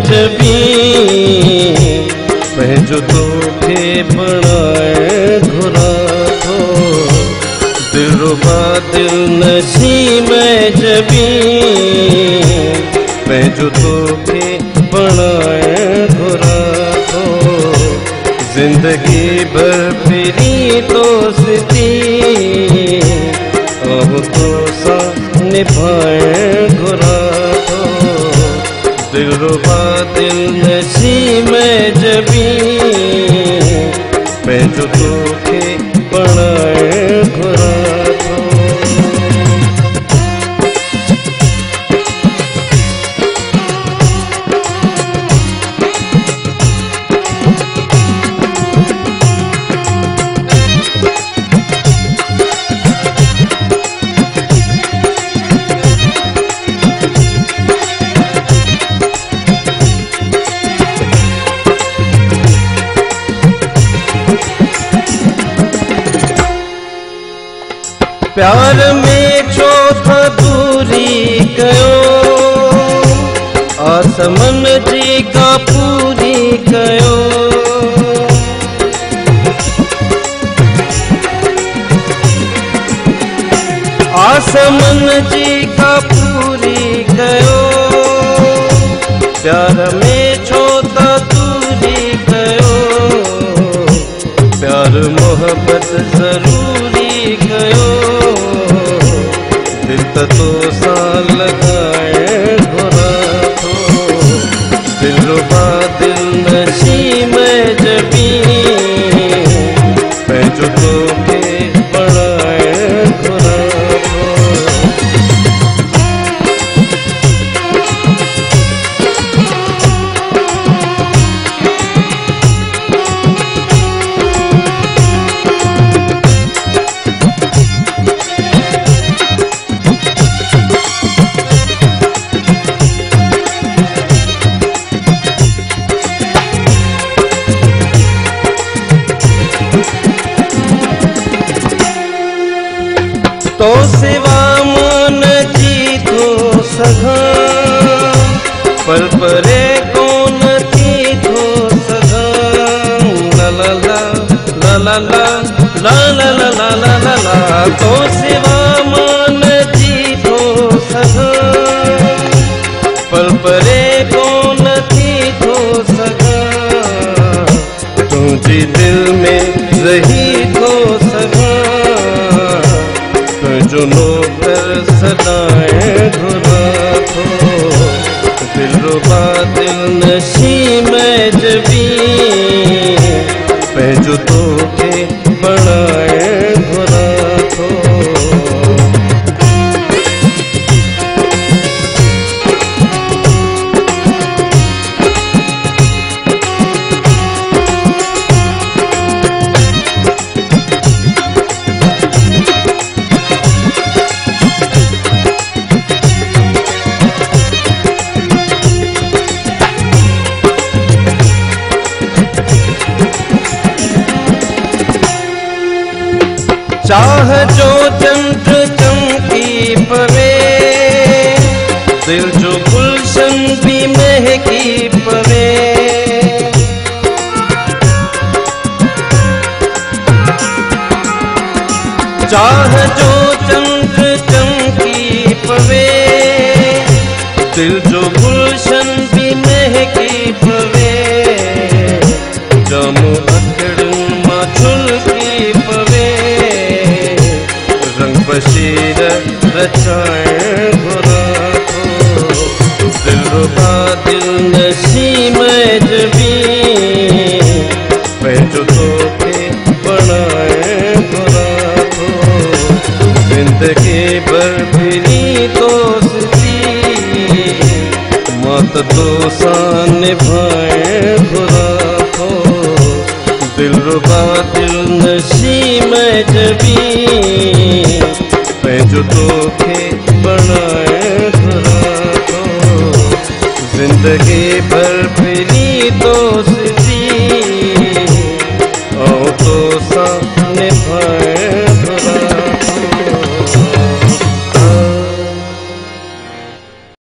जबी पंहिंजो तोखे बणाए घुरा थो दिलरुबा दिल नशी में जबी पंहिंजो तोखे बणाए घुरा थो जिंदगी भर फिरी दोस्ती अब तो सा निभाए घुरा थो दिलरुबा दिल नशी में जबी पंहिंजो तोखे बणाए घुरा थो। प्यार में छो था दूरी कयो आसमन जी का पूरी कयो आसमन जी का पूरी कयो प्यार में छो था दूरी कयो प्यार मोहब्बत जरूरी कयो दिल तो सा लगाए घुरा थो दिलरुबा दिल नशी में जबी पंहिंजो तोखे बणाए घुरा थो। तो सिवा मन जी थो सघां पल परे कोन थी थो सघां ला ला ला ला ला ला ला ला ला ला ला ला तो सिवा मन जी थो सघां पल परे कोन थी थो सघां तुझी दिल में रही थो सघां जो नौकर सदाए घुरा थो दिलरुबा दिल नशी में जबी पंहिंजो तोखे बणाए घुरा थो। चाह जो चंद्र चमकी पवे दिल जो गुलशन भी महकी पवे चाह जो चंद्र चमकी पवे दिल जो गुलशन भी महकी पवे जामो अखड़न मां छुलकी पवे रंग बशीर रचाए घुरा थो दिलरुबा दिल नशी में जबी पंहिंजो तोखे बणाए घुरा थो जिंदगी भर फिरी दोस्ती मत तो सा निभाए घुरा थो दिलरुबा दिल नशी में जबी पंहिंजो तोखे बणाए घुरा थो जिंदगी भर फिरी दोस्ती